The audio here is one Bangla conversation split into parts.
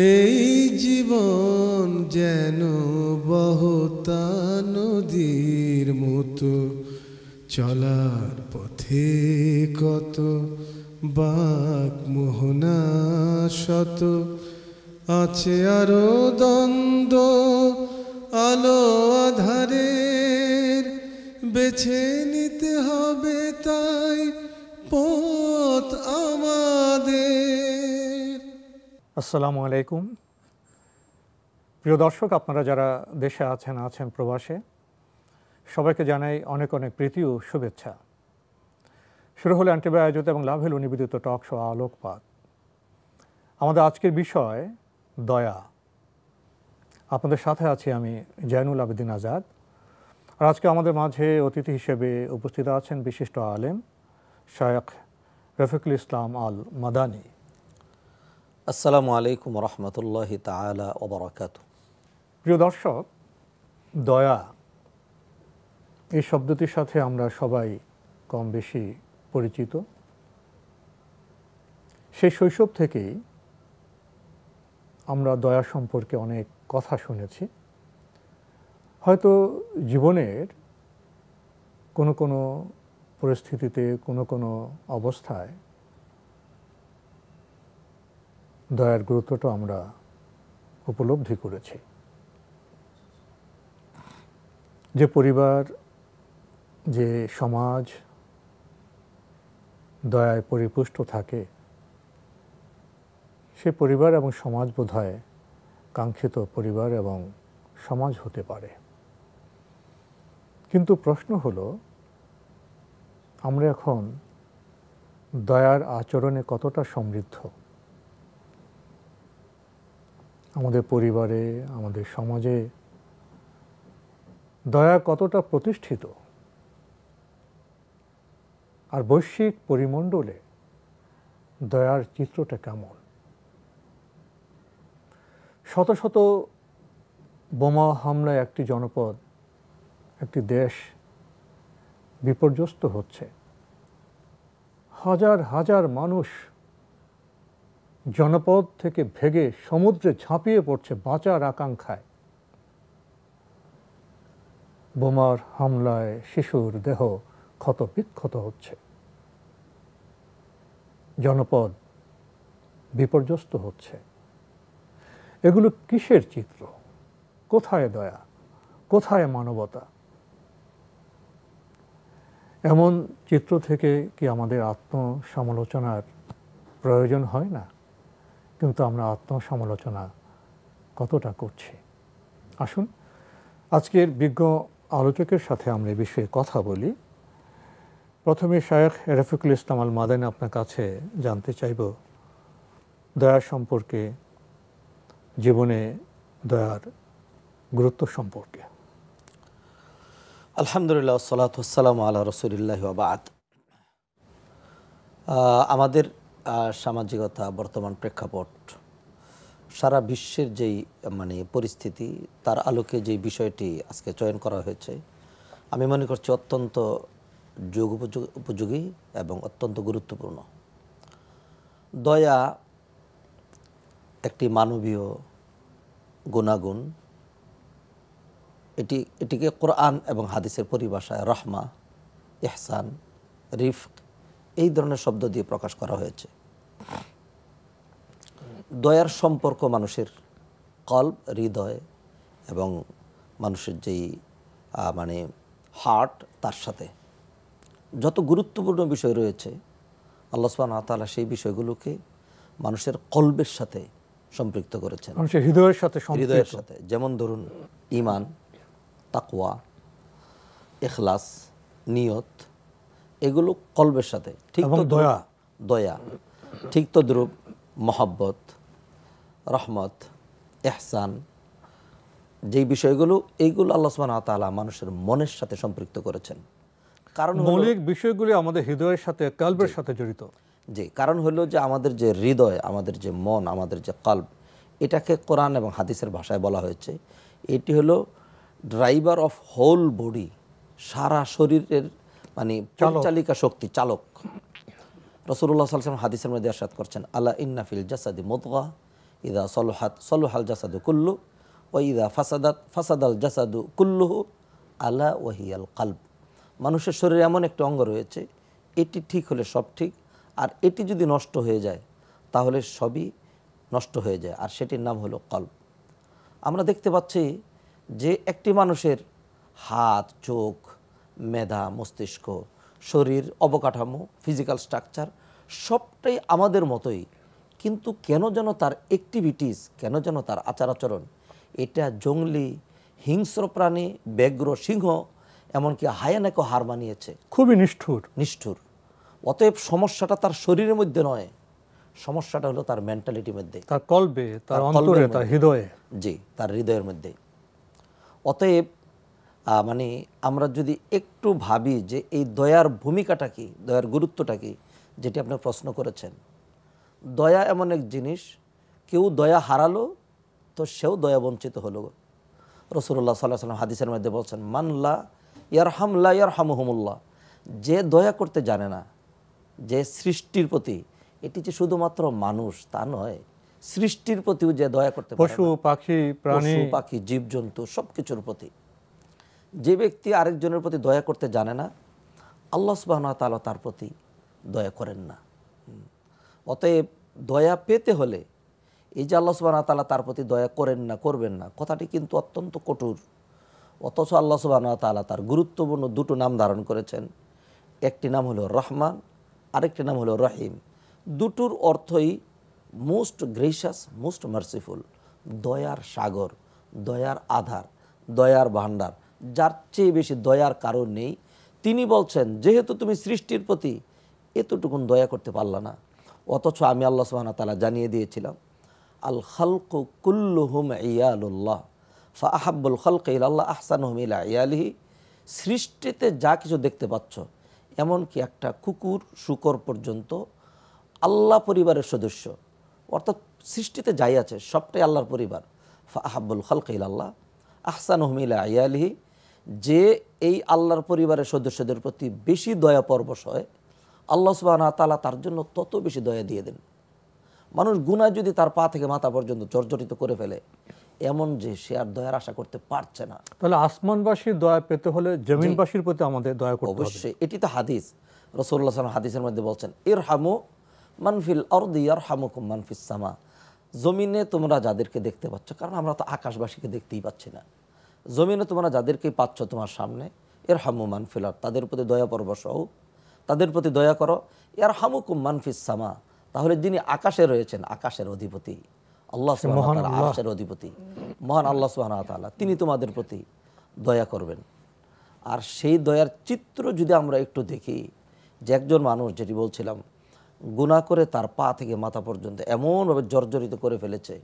এই জীবন যেন বহতা নদীর মতো, চলার পথে কত বাক মোহনা শত, আছে আরো দ্বন্দ্ব আলো আধারের, বেছে নিতে হবে তাই পথ আমাদের। আসসালামু আলাইকুম প্রিয় দর্শক, আপনারা যারা দেশে আছেন প্রবাসে, সবাইকে জানাই অনেক অনেক প্রীতি ও শুভেচ্ছা। শুরু হলো অ্যান্টিবায় আয়োজিত এবং লাভেল নিবেদিত টক শো আলোকপাত। আমাদের আজকের বিষয় দয়া। আপনাদের সাথে আছি আমি জয়নুল আবেদিন আজাদ। আর আজকে আমাদের মাঝে অতিথি হিসেবে উপস্থিত আছেন বিশিষ্ট আলেম শায়খ রফিকুল ইসলাম আল মাদানী। আসসালামু আলাইকুম রহমতুল্লাহি তাআলা ওয়া বারাকাতুহু। প্রিয় দর্শক, দয়া এই শব্দটির সাথে আমরা সবাই কম বেশি পরিচিত। সেই শৈশব থেকেই আমরা দয়া সম্পর্কে অনেক কথা শুনেছি। হয়তো জীবনের কোনো কোনো পরিস্থিতিতে, কোনো কোনো অবস্থায় দয়ার গুরুত্বটা আমরা উপলব্ধি করেছি। যে পরিবার, যে সমাজ দয়ায় পরিপুষ্ট থাকে, সে পরিবার এবং সমাজ বোধহয় কাঙ্ক্ষিত পরিবার এবং সমাজ হতে পারে। কিন্তু প্রশ্ন হলো, আমরা এখন দয়ার আচরণে কতটা সমৃদ্ধ? আমাদের পরিবারে, আমাদের সমাজে দয়া কতটা প্রতিষ্ঠিত? আর বৈশ্বিক পরিমণ্ডলে দয়ার চিত্রটা কেমন? শত শত বোমা হামলায় একটি জনপদ, একটি দেশ বিপর্যস্ত হচ্ছে। হাজার হাজার মানুষ জনপদ থেকে ভেগে সমুদ্রে ঝাঁপিয়ে পড়ছে বাঁচার আকাঙ্ক্ষায়। বোমার হামলায় শিশুর দেহ ক্ষত বিক্ষত হচ্ছে, জনপদ বিপর্যস্ত হচ্ছে। এগুলো কিসের চিত্র? কোথায় দয়া? কোথায় মানবতা? এমন চিত্র থেকে কি আমাদের আত্মসমালোচনার প্রয়োজন হয় না? কিন্তু আমরা আত্মসমালোচনা কতটা করছি? আসুন আজকের বিজ্ঞ আলোচকের সাথে আমরা এই বিষয়ে কথা বলি। প্রথমে শায়খ রফিকুল ইসলাম আল মাদানী, আপনার কাছে জানতে চাইব দয়া সম্পর্কে, জীবনে দয়ার গুরুত্ব সম্পর্কে। আলহামদুলিল্লাহ, ওয়াসসালাতু ওয়াসসালামু আলা রাসূলিল্লাহি ওয়া বা'দ। আমাদের সামাজিকতা, বর্তমান প্রেক্ষাপট, সারা বিশ্বের যেই পরিস্থিতি, তার আলোকে যেই বিষয়টি আজকে চয়ন করা হয়েছে, আমি মনে করছি অত্যন্ত যুগ উপযোগী এবং অত্যন্ত গুরুত্বপূর্ণ। দয়া একটি মানবীয় গুণাগুণ। এটিকে কোরআন এবং হাদিসের পরিভাষায় রহমা, ইহসান, রিফক এই ধরনের শব্দ দিয়ে প্রকাশ করা হয়েছে। দয়ার সম্পর্ক মানুষের কলব, হৃদয় এবং মানুষের যেই হার্ট, তার সাথে যত গুরুত্বপূর্ণ বিষয় রয়েছে, আল্লাহ সুবহানাহু ওয়া তাআলা সেই বিষয়গুলোকে মানুষের কলবের সাথে সম্পৃক্ত করেছেন, মানুষের হৃদয়ের সাথে। যেমন ধরুন ঈমান, তাকওয়া, ইখলাস, নিয়ত, এগুলো কলবের সাথে। ঠিক তো দয়া ঠিক তদ্রূপ মহব্বত, রহমত, ইহসান, যেই বিষয়গুলো, এইগুলো আল্লাহ সুবহানাহু ওয়া তাআলা মানুষের মনের সাথে সম্পৃক্ত করেছেন। কারণ মৌলিক বিষয়গুলি আমাদের হৃদয়ের সাথে, কলবের সাথে জড়িত। জি, কারণ হলো যে আমাদের যে হৃদয়, আমাদের যে মন, আমাদের যে কলব, এটাকে কোরআন এবং হাদিসের ভাষায় বলা হয়েছে এটি হলো ড্রাইভার অফ হোল বডি, সারা শরীরের পরিচালিকা শক্তি, চালক। রাসূলুল্লাহ সাল্লাল্লাহু আলাইহি ওয়াসাল্লাম হাদিসের মধ্যে ইরশাদ করছেন, আলা ইন্না ফিল জাসাদি মুদগা ইদা সলহাত সলহাল জাসাদু কুল্লু ও ইদা ফাসাদাত ফাসাদাল জাসাদু কুল্লুহু আলা ওয়াহিয়াল কালব। মানুষের শরীরে এমন একটা অঙ্গ রয়েছে, এটি ঠিক হলে সব ঠিক, আর এটি যদি নষ্ট হয়ে যায় তাহলে সবই নষ্ট হয়ে যায়, আর সেটির নাম হলো কলব। আমরা দেখতে পাচ্ছি যে একটি মানুষের হাত, চোখ, মেধা, মস্তিষ্ক, শরীর, অবকাঠামো, ফিজিক্যাল স্ট্রাকচার সবটাই আমাদের মতোই, কিন্তু কেন যেন তার অ্যাক্টিভিটিস, কেন যেন তার আচার আচরণ এটা জঙ্গলি, হিংস্র প্রাণী, ব্যাঘ্র, সিংহ, এমনকি হায়ানাকেও হার মানিয়েছে। খুবই নিষ্ঠুর। নিষ্ঠুর। অতএব সমস্যাটা তার শরীরের মধ্যে নয়, সমস্যাটা হলো তার মেন্টালিটির মধ্যে, তার কলবে, তার অন্তরে, তার হৃদয়ে। জি, তার হৃদয়ের মধ্যে। অতএব মানে আমরা যদি একটু ভাবি যে এই দয়ার ভূমিকাটা কি, দয়ার গুরুত্বটা কি, যেটি আপনি প্রশ্ন করেছেন। দয়া এমন এক জিনিস, কেউ দয়া হারালো তো সেও দয়া বঞ্চিত হলো। রাসূলুল্লাহ সাল্লাল্লাহু আলাইহি ওয়াসাল্লাম হাদিসের মধ্যে বলছেন, মানলা ইয়ারহাম লা ইয়ারহামুহুমুল্লাহ, যে দয়া করতে জানে না, যে সৃষ্টির প্রতি, এটি যে শুধুমাত্র মানুষ তা নয়, সৃষ্টির প্রতিও যে দয়া করতে পারে, পশু পাখি, প্রাণী, পশু পাখি, জীবজন্তু সবকিছুর প্রতি, যে ব্যক্তি আরেকজনের প্রতি দয়া করতে জানে না, আল্লাহ সুবহানাহু ওয়া তাআলা তার প্রতি দয়া করেন না। অতএব দয়া পেতে হলে এই যে আল্লাহ সুবহানাহু ওয়া তাআলা তার প্রতি দয়া করেন না, করবেন না, কথাটি কিন্তু অত্যন্ত কঠোর। অথচ আল্লাহ সুবহানাহু ওয়া তাআলা তার গুরুত্বপূর্ণ দুটো নাম ধারণ করেছেন, একটি নাম হলো রহমান, আরেকটি নাম হলো রহিম। দুটোর অর্থই মোস্ট গ্রেসিয়াস, মোস্ট মার্সিফুল, দয়ার সাগর, দয়ার আধার, দয়ার ভাণ্ডার। যার চেয়ে বেশি দয়ার কারণ নেই। তিনি বলছেন, যেহেতু তুমি সৃষ্টির প্রতি এতটুকুন দয়া করতে পারলা না, অথচ আমি আল্লাহ সুবহানাহু ওয়া তাআলা জানিয়ে দিয়েছিলাম, আল খালকু কুল্লুহুম ইয়ালুল্লাহ ফা আহাব্বুল খালকি ইলাল্লাহ আহসানুহুম ইলা ইয়ালিহি। সৃষ্টিতে যা কিছু দেখতে পাচ্ছ, এমনকি একটা কুকুর, শূকর পর্যন্ত আল্লাহ পরিবারের সদস্য, অর্থাৎ সৃষ্টিতে যাই আছে সবটাই আল্লাহর পরিবার। ফা আহাব্বুল খালকি ইলাল্লাহ আহসানুহুম ইলা ইয়ালিহি, যে এই আল্লাহর পরিবারের সদস্যদের প্রতি বেশি দয়া পরবশ হয়, আল্লাহ সুবহানাহু ওয়া তাআলা তার জন্য তত বেশি দয়া দিয়ে দেন। মানুষ গুনাহ যদি তার পা থেকে মাথা পর্যন্ত জর্জরিত করে ফেলে, এমন যে সে আর দয়ার আশা করতে পারছে না। তাহলে আসমানবাসীর দয়া পেতে হলে জমিনবাসীর প্রতি আমাদের দয়া করতে হবে। অবশ্যই, এটি তো হাদিস। রাসূলুল্লাহ সাল্লাল্লাহু আলাইহি ওয়াসাল্লাম হাদিসের মধ্যে বলছেন, ইরহামু মান ফিল আরদি ইয়ারহামুকুম মান ফিস সামা। জমিনে তোমরা যাদেরকে দেখতে পাচ্ছ, কারণ আমরা তো আকাশবাসীকে দেখতেই পাচ্ছি না, জমিনে তোমরা যাদেরকে পাচ্ছ তোমার সামনে, ইরহামু মান ফিল আরদ, তাদের প্রতি দয়া পরবশ হও, তাদের প্রতি দয়া করো। ইয়ারহামুকুম মান ফিস সামা, তাহলে যিনি আকাশে রয়েছেন, আকাশের অধিপতি আল্লাহ সুবহানাহু ওয়া তাআলা, আরশের অধিপতি মহান আল্লাহ সুবহানাহু ওয়া তাআলা, তিনি তোমাদের প্রতি দয়া করবেন। আর সেই দয়ার চিত্র যদি আমরা একটু দেখি, যে একজন মানুষ, যেটি বলছিলাম, গুনাহ করে তার পা থেকে মাথা পর্যন্ত এমনভাবে জর্জরিত করে ফেলেছে,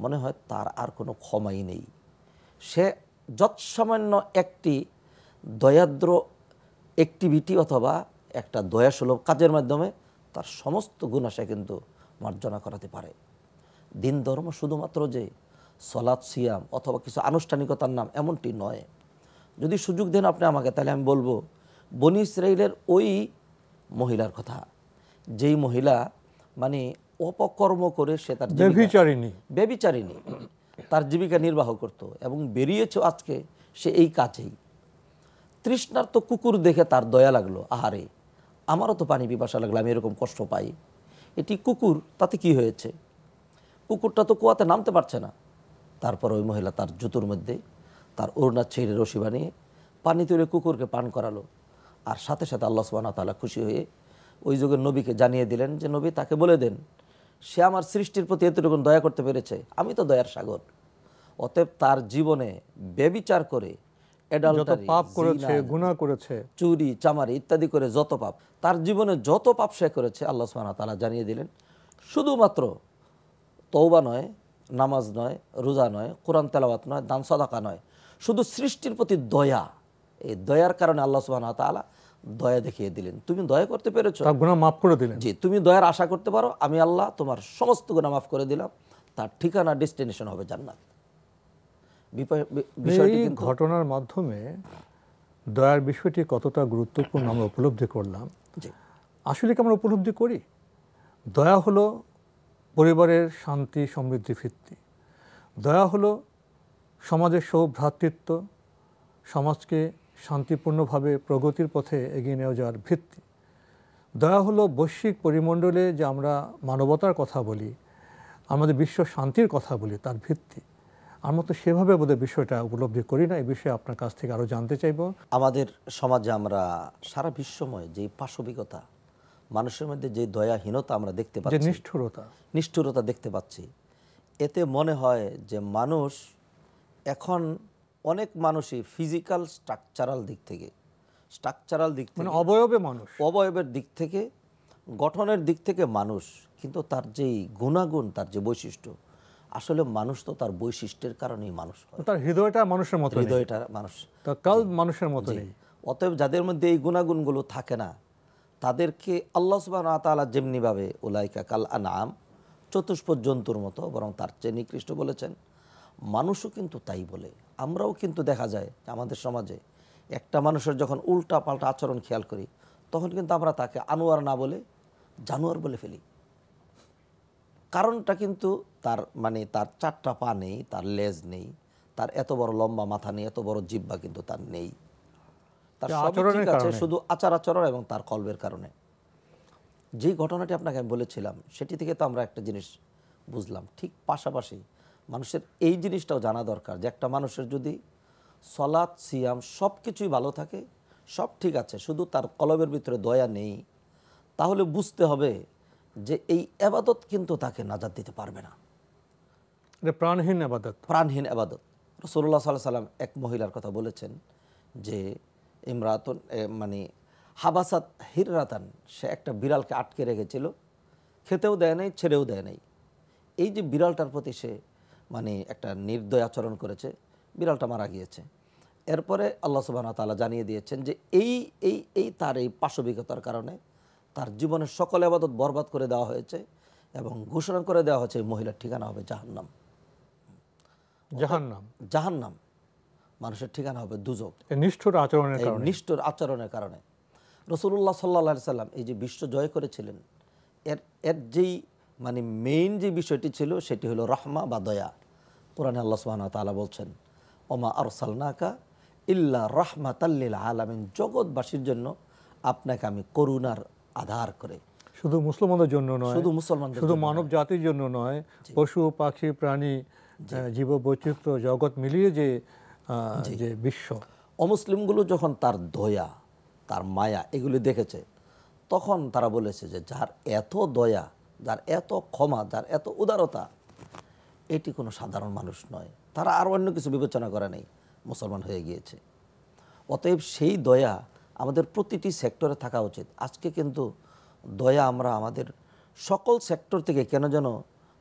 মনে হয় তার আর কোনো ক্ষমাই নেই। সে যৎসামান্য একটি দয়াদ্র অ্যাক্টিভিটি অথবা একটা দয়াসুলভ কাজের মাধ্যমে তার সমস্ত গুনাহ সে কিন্তু মার্জনা করাতে পারে। দিন ধর্ম শুধুমাত্র যে সলাৎ, সিয়াম অথবা কিছু আনুষ্ঠানিকতার নাম, এমনটি নয়। যদি সুযোগ দেন আপনি আমাকে, তাহলে আমি বলবো বনি ইসরাইলের ওই মহিলার কথা, যেই মহিলা মানে অপকর্ম করে সে তার ব্যভিচারিণী তার জীবিকা নির্বাহ করত, এবং বেরিয়েছে আজকে সে এই কাজেই। তৃষ্ণার্ত কুকুর দেখে তার দয়া লাগলো, আহারে আমারও তো পানি পিপাসা লাগলো, আমি এরকম কষ্ট পাই। এটি কুকুর, তাতে কি হয়েছে? কুকুরটা তো কুয়াতে নামতে পারছে না। তারপর ওই মহিলা তার জুতোর মধ্যে তার ওড়না ছেড়ে রশি বানিয়ে পানি তুলে কুকুরকে পান করালো। আর সাথে সাথে আল্লাহ সুবহানাহু ওয়া তাআলা খুশি হয়ে ওই যুগের নবীকে জানিয়ে দিলেন যে, নবী তাকে বলে দেন, সে আমার সৃষ্টির প্রতি এতটুকু দয়া করতে পেরেছে, আমি তো দয়ার সাগর। অতএব তার জীবনে ব্যভিচার করে, যত পাপ করেছে, গুনাহ করেছে, চুরি, চামারি ইত্যাদি করে যত পাপ, তার জীবনে যত পাপ সে করেছে, আল্লাহ সুবহানাহু ওয়া তাআলা জানিয়ে দিলেন, শুধুমাত্র তওবা নয়, নামাজ নয়, রোজা নয়, কোরআন তেলাওয়াত নয়, দান সাদাকা নয়, শুধু সৃষ্টির প্রতি দয়া, এই দয়ার কারণে আল্লাহ সুবহানাহু ওয়া তাআলা দয়া দেখিয়ে দিলেন। তুমি দয়া করতে পেরেছো, তার গুনাহ মাফ করে দিলেন। জি, তুমি দয়ার আশা করতে পারো, আমি আল্লাহ তোমার সমস্ত গুনাহ মাফ করে দিলাম, তার ঠিকানা, ডেস্টিনেশন হবে জান্নাত। এই ঘটনার মাধ্যমে দয়ার বিষয়টি কতটা গুরুত্বপূর্ণ আমরা উপলব্ধি করলাম। আসলে কি আমরা উপলব্ধি করি? দয়া হলো পরিবারের শান্তি সমৃদ্ধি ভিত্তি। দয়া হলো সমাজের সৌভ্রাতৃত্ব, সমাজকে শান্তিপূর্ণভাবে প্রগতির পথে এগিয়ে নিয়ে যাওয়ার ভিত্তি। দয়া হলো বৈশ্বিক পরিমণ্ডলে যে আমরা মানবতার কথা বলি, আমাদের বিশ্ব শান্তির কথা বলি, তার ভিত্তি। আমরা তো সেভাবে বোধহয় বিষয়টা উপলব্ধি করি না। এই বিষয়ে আপনার কাছ থেকে আরও জানতে চাইব। আমাদের সমাজে আমরা সারা বিশ্বময় যে পাশবিকতা, মানুষের মধ্যে যে দয়াহীনতা আমরা দেখতে যে পাচ্ছি, নিষ্ঠুরতা দেখতে পাচ্ছি, এতে মনে হয় যে মানুষ এখন অনেক মানুষই ফিজিক্যাল স্ট্রাকচারাল দিক থেকে মানে অবয়বের দিক থেকে, গঠনের দিক থেকে মানুষ, কিন্তু তার যেই গুণাগুণ, তার যে বৈশিষ্ট্য, আসলে মানুষ তো তার বৈশিষ্ট্যের কারণেই মানুষ হয়। তার হৃদয়টা মানুষের মতো, হৃদয়টা মানুষ, তার কাল মানুষের মতো নেই। অতএব যাদের মধ্যে এই গুণাগুণগুলো থাকে না, তাদেরকে আল্লাহ সুবহানাহু ওয়া তাআলা যেমনিভাবে উলাইকা কাল আনআম, চতুষ্পদ জন্তুর মতো, বরং তার চেয়ে নিকৃষ্ট বলেছেন, মানুষও কিন্তু তাই বলে। আমরাও কিন্তু দেখা যায় আমাদের সমাজে একটা মানুষের যখন উল্টা পাল্টা আচরণ খেয়াল করি, তখন কিন্তু আমরা তাকে আনোয়ার না বলে জানোয়ার বলে ফেলি। কারণটা কিন্তু তার মানে তার 4টা পা নেই, তার লেজ নেই, তার এত বড় লম্বা মাথা নেই, এত বড় জিহ্বা কিন্তু তার নেই। তার সবই ঠিক আছে, শুধু আচার-আচরণ এবং তার কলবের কারণে। যেই ঘটনাটি আপনাকে আমি বলেছিলাম, সেটি থেকে তো আমরা একটা জিনিস বুঝলাম। ঠিক পাশাপাশি মানুষের এই জিনিসটাও জানা দরকার যে একটা মানুষের যদি সলাৎ, সিয়াম সব কিছুই ভালো থাকে, সব ঠিক আছে, শুধু তার কলবের ভিতরে দয়া নেই, তাহলে বুঝতে হবে যে এই ইবাদত কিন্তু তাকে নাজাত দিতে পারবে না। প্রাণহীন ইবাদত। রাসূলুল্লাহ সাল্লাল্লাহু আলাইহি সাল্লাম এক মহিলার কথা বলেছেন যে ইমরাতুন মানে হাবাসাত হিররাতান, সে একটা বিড়ালকে আটকে রেখেছিল, খেতেও দেয় নাই, ছেড়েও দেয় নাই। এই যে বিড়ালটার প্রতি সে মানে একটা নির্দয় আচরণ করেছে, বিড়ালটা মারা গিয়েছে। এরপরে আল্লাহ সুবহানাহু ওয়া তাআলা জানিয়ে দিয়েছেন যে এই তার এই পাশবিকতার কারণে তার জীবনের সকল ইবাদত বরবাদ করে দেওয়া হয়েছে এবং ঘোষণা করে দেওয়া হয়েছে মহিলার ঠিকানা হবে জাহান্নাম। জাহান্নাম, মানুষের ঠিকানা হবে দুজক, নিষ্ঠুর আচরণের কারণে। রাসূলুল্লাহ সাল্লাল্লাহু আলাইহি সাল্লাম এই যে বিশ্ব জয় করেছিলেন, এর যেই মানে মেইন যে বিষয়টি ছিল সেটি হলো রাহমা বা দয়া। কোরআনে আল্লাহ সুবহানাহু ওয়া তাআলা বলছেন, ওমা আরসালনাকা ইল্লা রাহমাতাল লিল আলামিন, জগৎবাসীর জন্য আপনাকে আমি করুণার আধার করে। শুধু মুসলমানদের জন্য নয়, শুধু মানব জাতির জন্য নয়, পশু পাখি প্রাণী জীব বৈচিত্র্য জগৎ মিলিয়ে যে বিশ্ব। অমুসলিমগুলো যখন তার দয়া, তার মায়া এগুলি দেখেছে, তখন তারা বলেছে যে যার এত দয়া, যার এত ক্ষমা, যার এত উদারতা, এটি কোনো সাধারণ মানুষ নয়। তারা আর অন্য কিছু বিবেচনা করে নেই, মুসলমান হয়ে গিয়েছে। অতএব সেই দয়া আমাদের প্রতিটি সেক্টরে থাকা উচিত। আজকে কিন্তু দয়া আমরা আমাদের সকল সেক্টর থেকে কেন যেন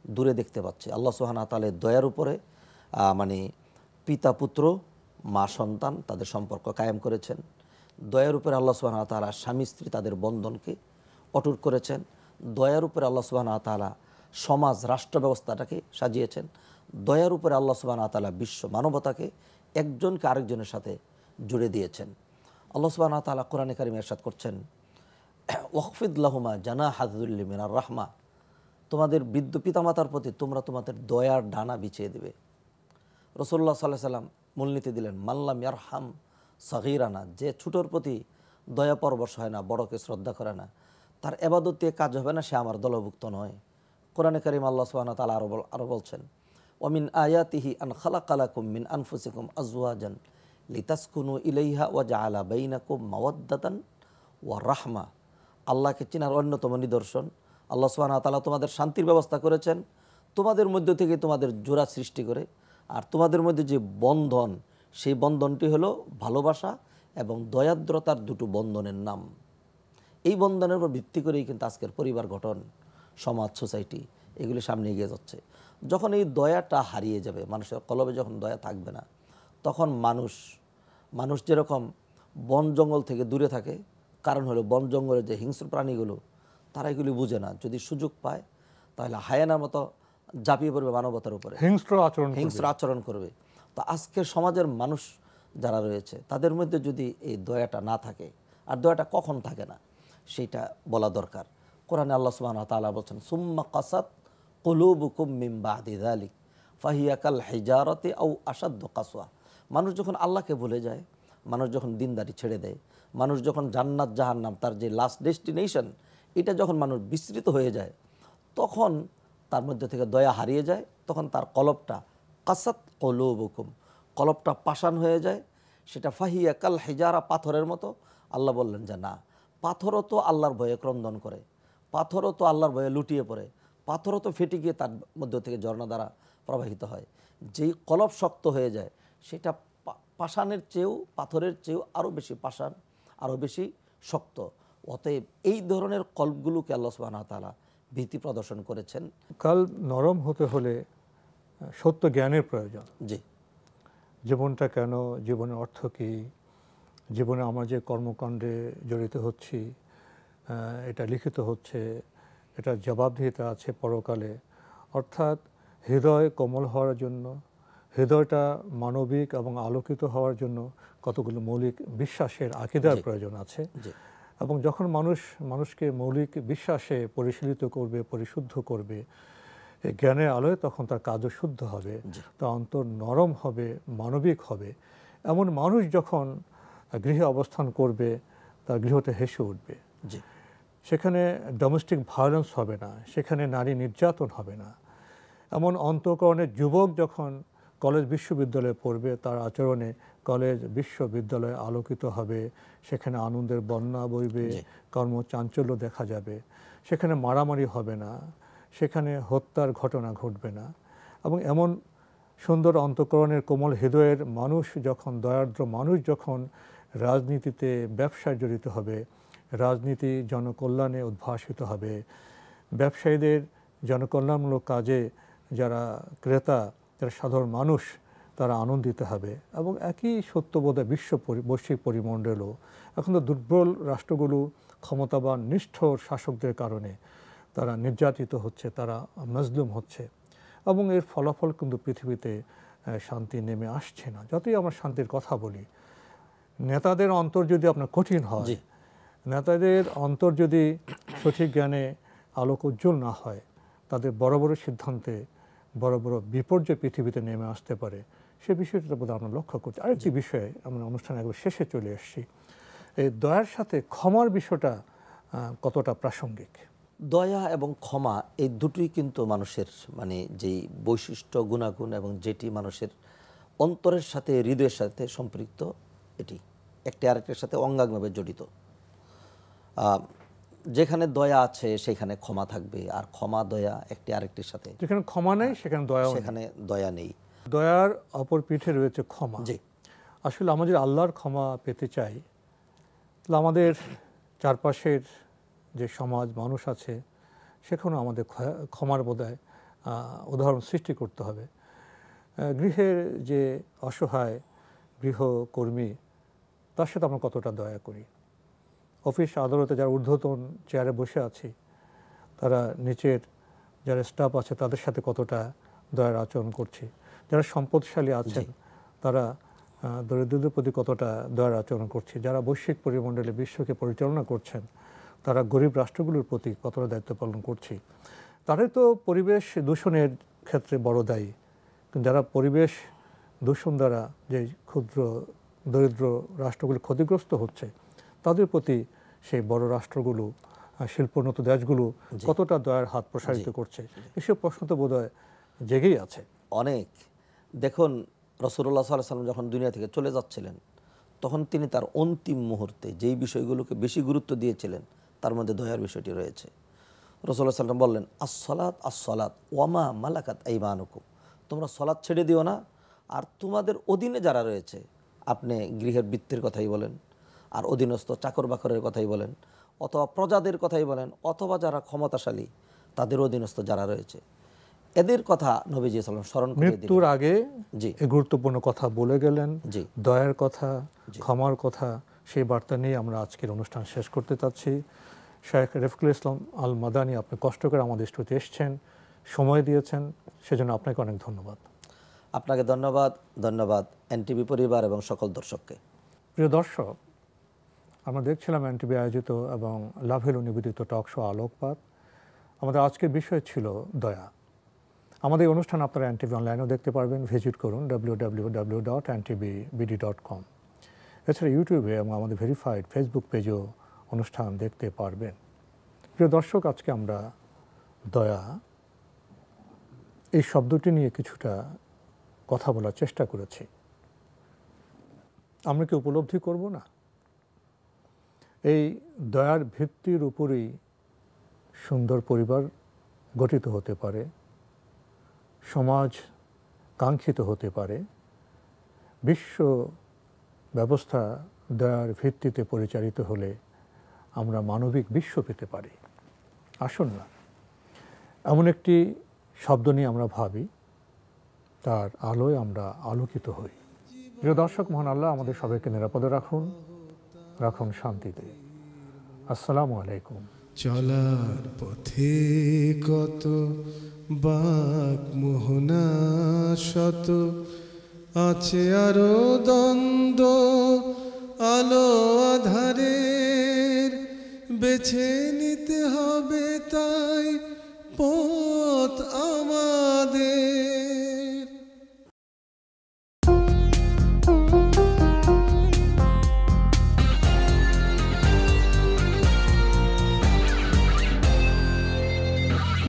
দূরে দেখতে পাচ্ছি। আল্লাহ সুবহানাহু ওয়া তাআলা দয়ার উপরে মানে পিতা পুত্র, মা সন্তান তাদের সম্পর্ক কায়েম করেছেন। দয়ার উপরে আল্লাহ সুবহানাহু ওয়া তাআলা স্বামী স্ত্রী তাদের বন্ধনকে অটুট করেছেন। দয়ার উপরে আল্লাহ সুবহানাহু ওয়া তাআলা সমাজ রাষ্ট্র ব্যবস্থাটাকে সাজিয়েছেন। দয়ার উপরে আল্লাহ সুবহানাহু ওয়া তাআলা বিশ্ব মানবতাকে একজনকে আরেকজনের সাথে জুড়ে দিয়েছেন। আল্লাহ সুবহানাহু ওয়া তাআলা কোরআনে কারিমে ইরশাদ করছেন, ওয়াখফিদ লাহুমা জানাহা যুল্লি মিনার রাহমা, তোমাদের বৃদ্ধ পিতামাতার প্রতি তোমরা তোমাদের দয়ার ডানা বিছিয়ে দেবে। রাসূলুল্লাহ সাল্লাল্লাহু আলাইহি সাল্লাম মূলনীতি দিলেন, মাল্লাম ইয়ারহাম সাগীরানা, যে ছোটোর প্রতি দয়া পরবশ হয় না, বড়কে শ্রদ্ধা করে না, তার ইবাদত দিয়ে কাজ হবে না, সে আমার দলভুক্ত নয়। কোরআনে কারিম আল্লাহ সুবহানাহু ওয়া তাআলা আরো বলছেন, ওয়ামিন আয়াতিহি আন খালাকা লাকুম মিন আনফুসিকুম আজওয়াজান লিতাসকুনু ইলাইহা ওয়া জাআলা বাইনাকুম মাওয়াদ্দাতান ওয়া রাহমা। আল্লাহকে চেনার অন্যতম নিদর্শন, আল্লাহ সুবহানাহু ওয়া তাআলা তোমাদের শান্তির ব্যবস্থা করেছেন, তোমাদের মধ্য থেকে তোমাদের জোড়া সৃষ্টি করে, আর তোমাদের মধ্যে যে বন্ধন, সেই বন্ধনটি হলো ভালোবাসা এবং দয়াদ্রতার দুটো বন্ধনের নাম। এই বন্ধনের উপর ভিত্তি করেই কিন্তু আজকের পরিবার গঠন, সমাজ, সোসাইটি এগুলি সামনে এগিয়ে যাচ্ছে। যখন এই দয়াটা হারিয়ে যাবে, মানুষের কলবে যখন দয়া থাকবে না, তখন মানুষ যেরকম বন জঙ্গল থেকে দূরে থাকে, কারণ হলো বন জঙ্গলের যে হিংস্র প্রাণীগুলো, তারা এগুলি বুঝে না, যদি সুযোগ পায় তাহলে হায়েনার মতো ঝাঁপিয়ে পড়বে মানবতার উপরে, হিংস্র আচরণ করবে। তো আজকের সমাজের মানুষ যারা রয়েছে, তাদের মধ্যে যদি এই দয়াটা না থাকে, আর দয়াটা কখন থাকে না সেইটা বলা দরকার। কোরআনে আল্লাহ সুবহানাহু ওয়া তাআলা বলছেন, সুম্মা কাসাত কুলুবুকুম মিন বাদি যালিক ফাহিয়া কাল হিজারাতি আও আশাদ্দু কাসওয়া। মানুষ যখন আল্লাহকে ভুলে যায়, মানুষ যখন দিনদারি ছেড়ে দেয়, মানুষ যখন জান্নাত জাহান্নাম তার যে লাস্ট ডেস্টিনেশন এটা যখন মানুষ বিস্তৃত হয়ে যায়, তখন তার মধ্যে থেকে দয়া হারিয়ে যায়, তখন তার কলবটা কাসাত কুলুবুকুম, কলবটা পাষাণ হয়ে যায়, সেটা ফাহিয়া কাল হিজারা, পাথরের মতো। আল্লাহ বললেন যে না, পাথরও তো আল্লাহর ভয়ে ক্রন্দন করে, পাথরও তো আল্লাহর ভয়ে লুটিয়ে পড়ে, পাথরও তো ফেটে গিয়ে তার মধ্য থেকে ঝর্ণা দ্বারা প্রবাহিত হয়। যেই কলব শক্ত হয়ে যায় সেটা পাষাণের চেয়েও, পাথরের চেয়েও আরও বেশি পাষাণ, আরও বেশি শক্ত। অতএব এই ধরনের কলবগুলোকে আল্লাহ সুবহানাহু ওয়া তাআলা ভীতি প্রদর্শন করেছেন। কাল নরম হতে হলে সত্য জ্ঞানের প্রয়োজন। জি, জীবনটা কেন, জীবনের অর্থ কী, জীবনে আমরা যে কর্মকাণ্ডে জড়িত হচ্ছি, এটা লিখিত হচ্ছে, এটা জবাবদিহিতা আছে পরকালে। অর্থাৎ হৃদয় কোমল হওয়ার জন্য, হৃদয়টা মানবিক এবং আলোকিত হওয়ার জন্য কতগুলো মৌলিক বিশ্বাসের আকীদার প্রয়োজন আছে। এবং যখন মানুষকে মৌলিক বিশ্বাসে পরিশীলিত করবে, পরিশুদ্ধ করবে এই জ্ঞানের আলোয়, তখন তার কাজও শুদ্ধ হবে, তার অন্তর নরম হবে, মানবিক হবে। এমন মানুষ যখন গৃহে অবস্থান করবে, তার গৃহতে হেসে উঠবে। সেখানে ডোমেস্টিক ভায়োলেন্স হবে না, সেখানে নারী নির্যাতন হবে না। এমন অন্তঃকরণের যুবক যখন কলেজ বিশ্ববিদ্যালয়ে পড়বে, তার আচরণে কলেজ বিশ্ববিদ্যালয় আলোকিত হবে, সেখানে আনন্দের বন্যা বইবে, কর্মচাঞ্চল্য দেখা যাবে, সেখানে মারামারি হবে না, সেখানে হত্যার ঘটনা ঘটবে না। এবং এমন সুন্দর অন্তঃকরণের কোমল হৃদয়ের মানুষ যখন, দয়ার্দ্র মানুষ যখন রাজনীতিতে, ব্যবসায় জড়িত হবে, রাজনীতি জনকল্যাণে উদ্ভাসিত হবে, ব্যবসায়ীদের জনকল্যাণমূলক কাজে যারা ক্রেতা, যারা সাধারণ মানুষ, তারা আনন্দিত হবে। এবং একই সত্যবোধে বৈশ্বিক পরিমণ্ডলও এখন তো দুর্বল রাষ্ট্রগুলো ক্ষমতাবান নিষ্ঠুর শাসকদের কারণে তারা নির্যাতিত হচ্ছে, তারা মজলুম হচ্ছে, এবং এর ফলাফল কিন্তু পৃথিবীতে শান্তি নেমে আসছে না। যতই আমরা শান্তির কথা বলি, নেতাদের অন্তর যদি আপনার কঠিন হয়, নেতাদের অন্তর যদি সঠিক জ্ঞানে আলোক উজ্জ্বল না হয়, তাদের বড় বড় সিদ্ধান্তে বড় বড় বিপর্যয় পৃথিবীতে নেমে আসতে পারে। সে বিষয়টা বোধহয় আমরা লক্ষ্য করছি। আরেকটি বিষয়ে আমরা অনুষ্ঠানে একবার শেষে চলে এসেছি, এই দয়ার সাথে ক্ষমার বিষয়টা কতটা প্রাসঙ্গিক। দয়া এবং ক্ষমা এই দুটোই কিন্তু মানুষের মানে যেই বৈশিষ্ট্য, গুণাগুণ এবং যেটি মানুষের অন্তরের সাথে, হৃদয়ের সাথে সম্পৃক্ত, এটি একটি আরেকটির সাথে অঙ্গাঙ্গভাবে জড়িত। যেখানে দয়া আছে সেখানে ক্ষমা থাকবে, আর ক্ষমা দয়া একটি আরেকটির সাথে। যেখানে ক্ষমা নেই সেখানে দয়া, সেখানে দয়া নেই। দয়ার অপর পিঠে রয়েছে ক্ষমা। জি, আসলে আমরা যদি আল্লাহর ক্ষমা পেতে চাই, তাহলে আমাদের চারপাশের যে সমাজ, মানুষ আছে, সেখানেও আমাদের ক্ষমার বোধহয় উদাহরণ সৃষ্টি করতে হবে। গৃহের যে অসহায় গৃহকর্মী, তার সাথে আমরা কতটা দয়া করি। অফিস আদালতে যারা ঊর্ধ্বতন চেয়ারে বসে আছি, তারা নিচের যারা স্টাফ আছে তাদের সাথে কতটা দয়ার আচরণ করছি। যারা সম্পদশালী আছেন তারা দরিদ্রদের প্রতি কতটা দয়ার আচরণ করছি। যারা বৈশ্বিক পরিমণ্ডলে বিশ্বকে পরিচালনা করছেন, তারা গরিব রাষ্ট্রগুলোর প্রতি কতটা দায়িত্ব পালন করছি। তারাই তো পরিবেশ দূষণের ক্ষেত্রে বড় দায়ী। কিন্তু যারা পরিবেশ দূষণ দ্বারা যে ক্ষুদ্র দরিদ্র রাষ্ট্রগুলো ক্ষতিগ্রস্ত হচ্ছে, তাদের প্রতি সেই বড় রাষ্ট্রগুলো, শিল্পোন্নত দেশগুলো কতটা দয়ার হাত প্রসারিত করছে, এসব প্রশ্ন তো বোধহয় জেগেই আছে অনেক। দেখুন, রাসূলুল্লাহ সাল্লাল্লাহু আলাইহি ওয়াসাল্লাম যখন দুনিয়া থেকে চলে যাচ্ছিলেন, তখন তিনি তার অন্তিম মুহূর্তে যেই বিষয়গুলোকে বেশি গুরুত্ব দিয়েছিলেন, তার মধ্যে দয়ার বিষয়টি রয়েছে। রাসূলুল্লাহ সাল্লাল্লাহু আলাইহি ওয়াসাল্লাম বললেন, আসসালাত আসসালাত ওয়ামা মালাকাত আইমানুকুম, তোমরা সলাৎ ছেড়ে দিও না, আর তোমাদের অধীনে যারা রয়েছে, আপনি গৃহের বৃত্তের কথাই বলেন, আর অধীনস্থ চাকর বাকরের কথাই বলেন, অথবা প্রজাদের কথাই বলেন, অথবা যারা ক্ষমতাশালী তাদের অধীনস্থ যারা রয়েছে, এদের কথা নবীজি সাল্লাল্লাহু আলাইহি ওয়াসাল্লাম স্মরণ করে দিলেন। মৃত্যুর আগে এই গুরুত্বপূর্ণ কথা বলে গেলেন, দয়ার কথা, ক্ষমার কথা। সেই বার্তা নিয়ে আমরা আজকের অনুষ্ঠান শেষ করতে চাচ্ছি। শাইখ রফিকুল ইসলাম আল মাদানী, আপনি কষ্ট করে আমাদের স্টুডিওতে এসেছেন, সময় দিয়েছেন, সেজন্য আপনাকে অনেক ধন্যবাদ। আপনাকে ধন্যবাদ। ধন্যবাদ এনটিভি পরিবার এবং সকল দর্শককে। প্রিয় দর্শক, আমরা দেখছিলাম এনটিভি আয়োজিত এবং লাভেলু নিবেদিত টক শো আলোকপাত। আমাদের আজকের বিষয় ছিল দয়া। আমাদের এই অনুষ্ঠান আপনারা এনটিভি অনলাইনেও দেখতে পারবেন, ভিজিট করুন www.ntvbd.com। এছাড়া ইউটিউবে এবং আমাদের ভেরিফাইড ফেসবুক পেজেও অনুষ্ঠান দেখতে পারবেন। প্রিয় দর্শক, আজকে আমরা দয়া এই শব্দটি নিয়ে কিছুটা কথা বলার চেষ্টা করেছি। আমরা কি উপলব্ধি করব না এই দয়ার ভিত্তির উপরেই সুন্দর পরিবার গঠিত হতে পারে, সমাজ কাঙ্ক্ষিত হতে পারে, বিশ্ব ব্যবস্থা দয়ার ভিত্তিতে পরিচালিত হলে আমরা মানবিক বিশ্ব পেতে পারি। আসুন না এমন একটি শব্দ নিয়ে আমরা ভাবি, তার আলোয় আমরা আলোকিত হই। প্রিয় দর্শক, মহান আল্লাহ আমাদের সবাইকে নিরাপদে রাখুন, রাখুন শান্তিতে। আসসালামু আলাইকুম। চলার পথে কত বাক মোহনা শত, আছে আরো দ্বন্দ্ব আলো আধারের, বেছে নিতে হবে তাই পথ